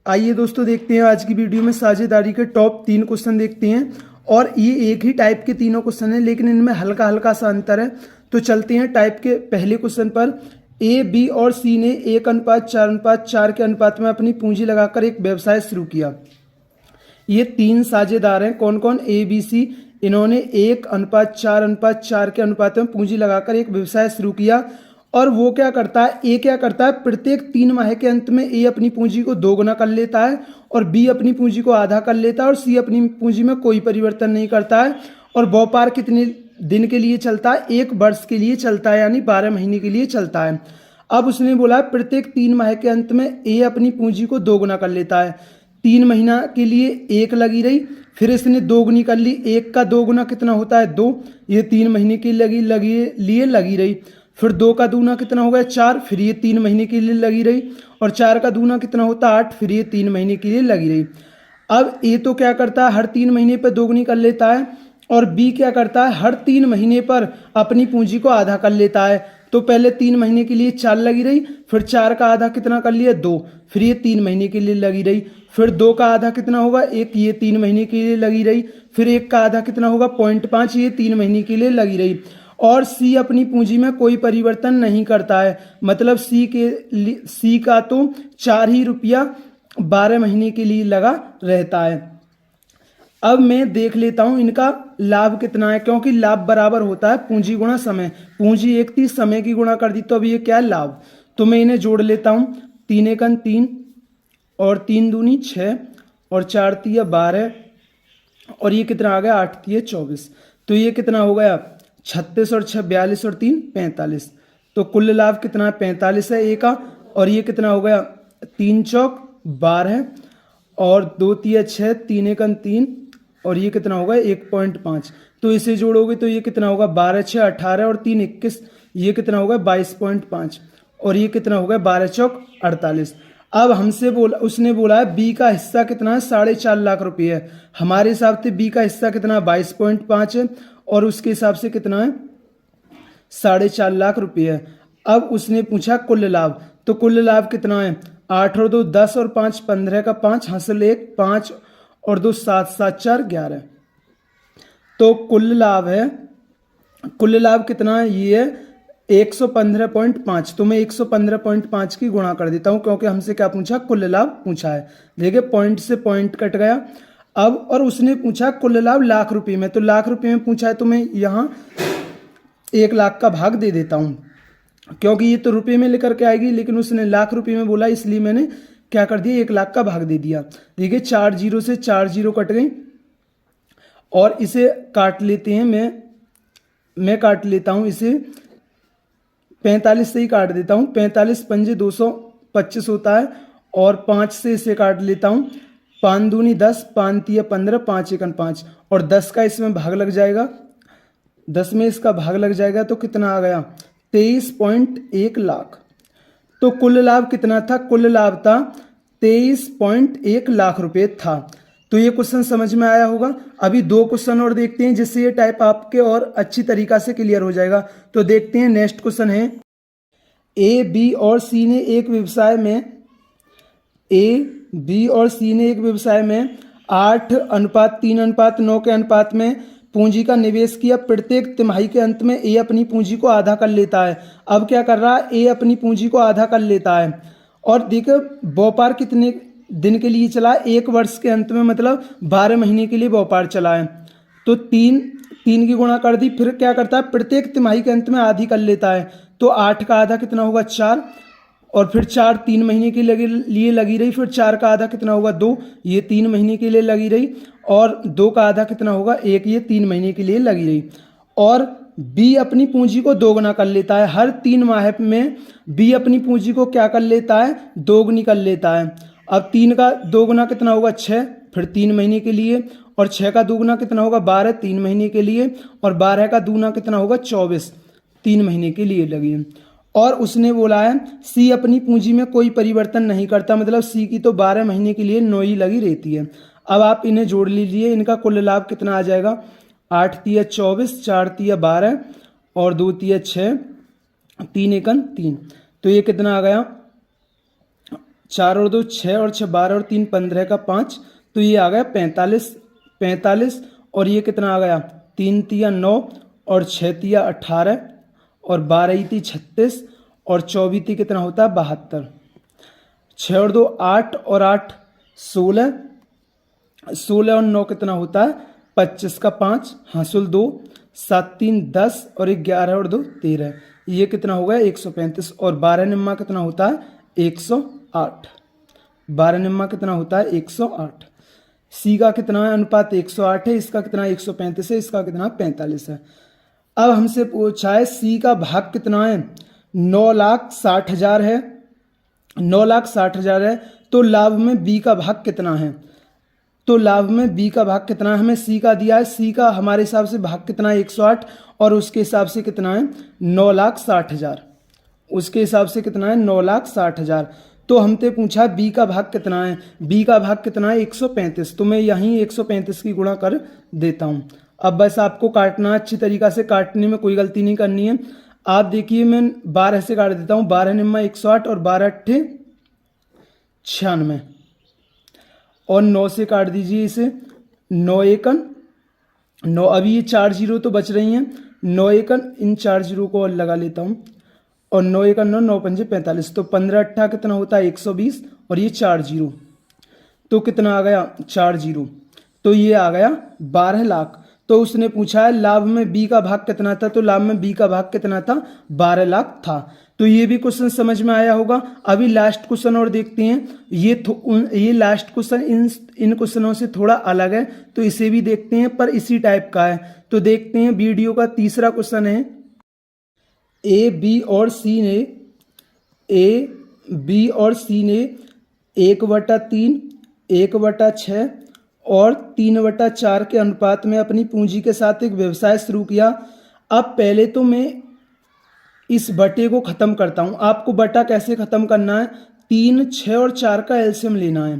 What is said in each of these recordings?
आइए दोस्तों देखते हैं आज की वीडियो में साझेदारी के टॉप 3 क्वेश्चन देखते हैं। और ये एक ही टाइप के तीनों क्वेश्चन हैं लेकिन इनमें हल्का हल्का सा अंतर है। तो चलते हैं टाइप के पहले क्वेश्चन पर। ए, बी और सी ने 1:4:4 के अनुपात में अपनी पूंजी लगाकर एक व्यवसाय शुरू किया। ये 3 साझेदार हैं, कौन कौन? ए, बी, सी। इन्होंने 1:4:4 के अनुपात में पूंजी लगाकर एक व्यवसाय शुरू किया। और वो क्या करता है, ए क्या करता है, प्रत्येक 3 माह के अंत में ए अपनी पूंजी को 2 गुना कर लेता है और बी अपनी पूंजी को आधा कर लेता है और सी अपनी पूंजी में कोई परिवर्तन नहीं करता है। और व्यापार कितने दिन के लिए चलता है? 1 वर्ष के लिए चलता है, यानी 12 महीने के लिए चलता है। अब उसने बोला प्रत्येक 3 माह के अंत में ए अपनी पूंजी को 2 गुना कर लेता है। 3 महीना के लिए 1 लगी रही, फिर इसने 2 गुनी कर ली। 1 का 2 गुना कितना होता है? 2। ये 3 महीने के लिए लगी रही। फिर 2 का दूना कितना हो गया? 4। फिर ये 3 महीने के लिए लगी रही। और 4 का दूना कितना होता है? 8। फिर ये 3 महीने के लिए लगी रही। अब ए तो क्या करता है, हर 3 महीने पर 2 गुनी कर लेता है। और बी क्या करता है, हर 3 महीने पर अपनी पूंजी को आधा कर लेता है। तो पहले 3 महीने के लिए 4 लगी रही, फिर 4 का आधा कितना कर लिया? 2। फिर ये 3 महीने के लिए लगी रही। फिर 2 का आधा कितना होगा? 1। ये 3 महीने के लिए लगी रही। फिर 1 का आधा कितना होगा? 0.5। ये 3 महीने के लिए लगी रही। और सी अपनी पूंजी में कोई परिवर्तन नहीं करता है, मतलब सी का तो 4 ही रुपया 12 महीने के लिए लगा रहता है। अब मैं देख लेता हूं इनका लाभ कितना है, क्योंकि लाभ बराबर होता है पूंजी गुणा समय। पूंजी 1 थी, समय की गुणा कर दी, तो अब ये क्या है? लाभ। तो मैं इन्हें जोड़ लेता हूं। 3 एकन 3 और 3 दूनी 6 और 4 तिया 12 और ये कितना आ गया? 8 तिया 24। तो ये कितना हो गया? 36 और 6 42 और 3 45। तो कुल लाभ कितना है? 45 है ए का। और ये कितना हो गया? 3 चौक 12 और 2 तिया 6, 3 एकन 3 और ये कितना होगा? 1.5। तो इसे जोड़ोगे तो ये कितना होगा? 12 6 18 और 3 21। ये कितना होगा? 22.5 और ये कितना होगा? 12 चौक 48। अब हमसे उसने बोला है बी का हिस्सा कितना है? 4.5 लाख रुपये है। हमारे हिसाब से बी का हिस्सा कितना है? 22.5 है और उसके हिसाब से कितना है? 4.5 लाख रुपये है। अब उसने पूछा कुल लाभ, तो कुल लाभ कितना है? 8 और 2 10 और 5 15 का 5 हासिल 1 5 और 2 7 7 4 11। तो कुल लाभ है, कुल लाभ कितना है? ये है 115.5। तो मैं 115.5 की गुणा कर देता हूं, क्योंकि हमसे क्या पूछा? कुल लाभ पूछा है। देखिए पॉइंट से पॉइंट कट गया। अब और उसने पूछा कुल लाभ लाख रुपए में, तो लाख रुपए में पूछा है तो मैं यहाँ 1 लाख का भाग दे देता हूँ, क्योंकि ये तो रुपए में लेकर के आएगी, लेकिन उसने लाख रुपए में बोला, इसलिए मैंने क्या कर दिया? 1 लाख का भाग दे दिया। देखिए 4 जीरो से 4 जीरो कट गई और इसे काट लेते हैं। मैं काट लेता हूँ इसे, 45 से ही काट देता हूँ। 45 पंजे 225 होता है और 5 से इसे काट लेता हूँ। 5 दूनी 10 5 तिया 15 5 एकन 5 और 10 का इसमें भाग लग जाएगा। 10 में इसका भाग लग जाएगा तो कितना आ गया? 23.1 लाख। तो कुल लाभ कितना था? कुल लाभ था 23.1 लाख रुपए था। तो ये क्वेश्चन समझ में आया होगा। अभी 2 क्वेश्चन और देखते हैं, जिससे ये टाइप आपके और अच्छी तरीका से क्लियर हो जाएगा। तो देखते हैं, नेक्स्ट क्वेश्चन है ए, बी और सी ने एक व्यवसाय में 8:3:9 के अनुपात में पूंजी का निवेश किया। प्रत्येक तिमाही के अंत में ए अपनी पूंजी को आधा कर लेता है। अब क्या कर रहा है? ए अपनी पूंजी को आधा कर लेता है। और देखो व्यापार कितने दिन के लिए चला है? 1 वर्ष के अंत में, मतलब 12 महीने के लिए व्यापार चला है। तो 3 की गुणा कर दी। फिर क्या करता है? प्रत्येक तिमाही के अंत में आधी कर लेता है। तो 8 का आधा कितना होगा? 4 और फिर 4 3 महीने के लिए लगी रही। फिर 4 का आधा कितना होगा? 2। ये 3 महीने के लिए लगी रही। और 2 का आधा कितना होगा? 1। ये 3 महीने के लिए लगी रही। और बी अपनी पूंजी को 2 गुना कर लेता है। हर 3 माह में बी अपनी पूंजी को क्या कर लेता है? 2 गुनी कर लेता है। अब 3 का 2 गुना कितना होगा? 6। फिर 3 महीने के लिए। और 6 का 2 गुना कितना होगा? 12 3 महीने के लिए। और 12 का दूना कितना होगा? 24 3 महीने के लिए लगी। और उसने बोला है सी अपनी पूंजी में कोई परिवर्तन नहीं करता, मतलब सी की तो 12 महीने के लिए 9 ही लगी रहती है। अब आप इन्हें जोड़ लीजिए, इनका कुल लाभ कितना आ जाएगा? 8 तिया 24 4 तिया 12 और 2 तिया 6 3 एकन 3। तो ये कितना आ गया? 4 और 2 6 और 6 12 और 3 15 का 5, तो ये आ गया 45 और ये कितना आ गया 3 तिया 9 और 6 तिया 18 और 12 ती 36 और 24 ती कितना होता है 72। 6 और 2 8 और 8 16 और 9 कितना होता है 25 का 5 हासिल 2 7 3 10 और 11 और 2 13, ये कितना हो गया 135 और 12 निम्मा कितना होता है 108। 12 निम्मा कितना होता है 108। सी का कितना है अनुपात 108 है, इसका कितना 135 है, इसका कितना 45 है। अब हमसे पूछा है सी का भाग कितना है 9,60,000 है, 9,60,000 है, तो लाभ में बी का भाग कितना है, तो लाभ में बी का भाग कितना है, हमें सी का दिया है, सी का हमारे हिसाब से भाग कितना है 108 और उसके हिसाब से कितना है 9,60,000, उसके हिसाब से कितना है 9,60,000। तो हमसे पूछा बी का भाग कितना है, बी का भाग कितना है 135, तो मैं यहीं 135 की गुणा कर देता हूँ। अब बस आपको काटना अच्छी तरीक़ा से, काटने में कोई गलती नहीं करनी है। आप देखिए मैं 12 से काट देता हूँ, 12 निम्मा 108 और 12 अट्ठे 96 और 9 से काट दीजिए इसे, 9 एकन 9, अभी ये 4 जीरो तो बच रही हैं, 9 एकन इन 4 जीरो को और लगा लेता हूँ और 9 एकन 9 9 पंजे 45, तो 15 अट्ठा कितना होता है 120 और ये 4 जीरो तो कितना आ गया 4 जीरो, तो ये आ गया 12 लाख। तो उसने पूछा है लाभ में बी का भाग कितना था, तो लाभ में बी का भाग कितना था 12 लाख था। तो ये भी क्वेश्चन समझ में आया होगा। अभी लास्ट क्वेश्चन और देखते हैं, ये लास्ट क्वेश्चन इन क्वेश्चनों से थोड़ा अलग है, तो इसे भी देखते हैं, पर इसी टाइप का है। तो देखते हैं वीडियो का तीसरा क्वेश्चन है, ए बी और सी ने 1/3 1/6 और 3/4 के अनुपात में अपनी पूंजी के साथ एक व्यवसाय शुरू किया। अब पहले तो मैं इस बटे को ख़त्म करता हूँ। आपको बटा कैसे ख़त्म करना है, 3 6 और 4 का एलसीएम लेना है।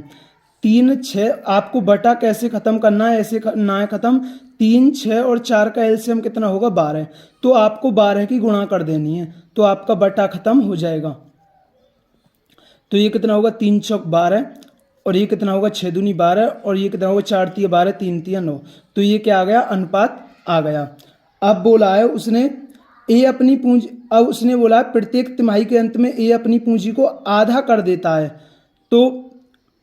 3 6 आपको बटा कैसे ख़त्म करना है, ऐसे करना है ख़त्म, 3 6 और 4 का एलसीएम कितना होगा 12, तो आपको 12 की गुणा कर देनी है, तो आपका बटा ख़त्म हो जाएगा। तो ये कितना होगा 3 चौक 12 और ये कितना होगा 6 दूनी 12 और ये कितना होगा 4 तिया 12 3 तिया 9, तो ये क्या आ गया अनुपात आ गया। अब बोला है उसने ए अपनी पूंजी, अब उसने बोला है प्रत्येक तिमाही के अंत में ए अपनी पूंजी को आधा कर देता है। तो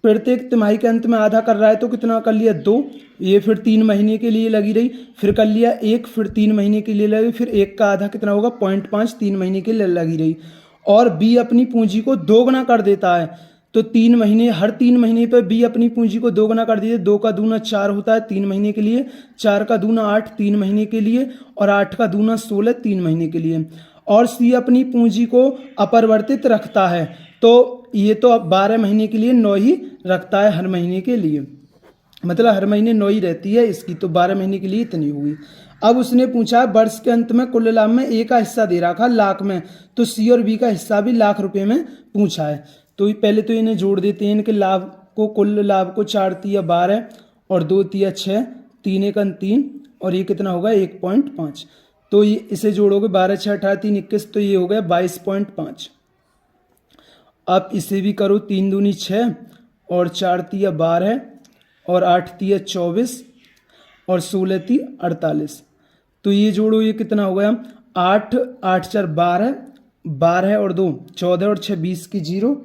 प्रत्येक तिमाही के अंत में आधा कर रहा है, तो कितना कर लिया 2, ये फिर 3 महीने के लिए लगी रही, फिर कर लिया 1, फिर 3 महीने के लिए लगी, फिर 1 का आधा कितना होगा 0.5 3 महीने के लिए लगी रही। और बी अपनी पूंजी को 2 गुना कर देता है, तो 3 महीने, हर 3 महीने पर बी अपनी पूंजी को 2 गुना कर दीजिए। 2 का दूना 4 होता है 3 महीने के लिए, 4 का दूना 8 3 महीने के लिए और 8 का दूना 16 3 महीने के लिए। और सी अपनी पूंजी को अपरिवर्तित रखता है, तो ये तो अब 12 महीने के लिए 9 ही रखता है हर महीने के लिए, मतलब हर महीने 9 ही रहती है इसकी, तो 12 महीने के लिए इतनी हुई। अब उसने पूछा वर्ष के अंत में कुल लाभ में ए का हिस्सा दे रखा लाख में, तो सी और बी का हिस्सा भी लाख रुपए में पूछा है। तो पहले तो इन्हें जोड़ देते हैं, इनके लाभ को, कुल लाभ को 4 तिया 12 और 2 तिया 6 3 एकन 3 और ये कितना होगा 1.5, तो ये इसे जोड़ोगे 12 6 18 3 21, तो ये हो गया 22.5। अब इसे भी करो, 3 दूनी 6 और 4 तिया 12 और 8 तिया 24 और 16 ती 48, तो ये जोड़ो, ये कितना हो गया 8 8 4 12 12 और 2 14 और 6 20 की 0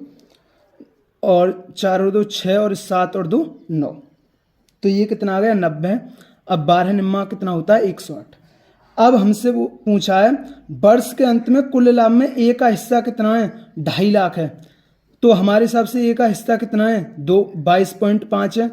और 4 और 2 6 और 7 और 2 9, तो ये कितना आ गया 90। अब 12 निम्मा कितना होता है 108। अब हमसे वो पूछा है वर्ष के अंत में कुल लाभ में ए का हिस्सा कितना है 2.5 लाख है, तो हमारे हिसाब से ए का हिस्सा कितना है 22.5 है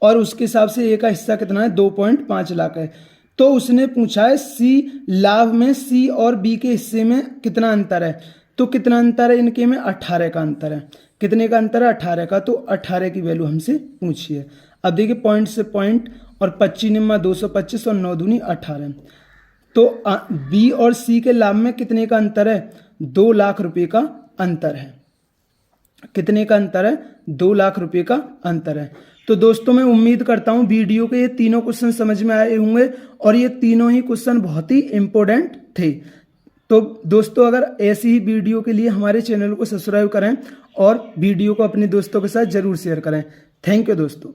और उसके हिसाब से ए का हिस्सा कितना है 2.5 लाख है। तो उसने पूछा है सी लाभ में सी और बी के हिस्से में कितना अंतर है, तो कितना अंतर है इनके में 18 का अंतर है। कितने का अंतर है 18 का, तो 18 की वैल्यू हमसे पूछी है। अब देखिए पॉइंट से पॉइंट और 25 निम्मा 225 और 9 दूनी 18, तो बी और सी के लाभ में कितने का अंतर है 2 लाख रुपए का अंतर है। कितने का अंतर है 2 लाख रुपए का अंतर है। तो दोस्तों मैं उम्मीद करता हूं वीडियो के ये तीनों क्वेश्चन समझ में आए होंगे और ये तीनों ही क्वेश्चन बहुत ही इंपॉर्टेंट थे। तो दोस्तों अगर ऐसी ही वीडियो के लिए हमारे चैनल को सब्सक्राइब करें और वीडियो को अपने दोस्तों के साथ ज़रूर शेयर करें। थैंक यू दोस्तों।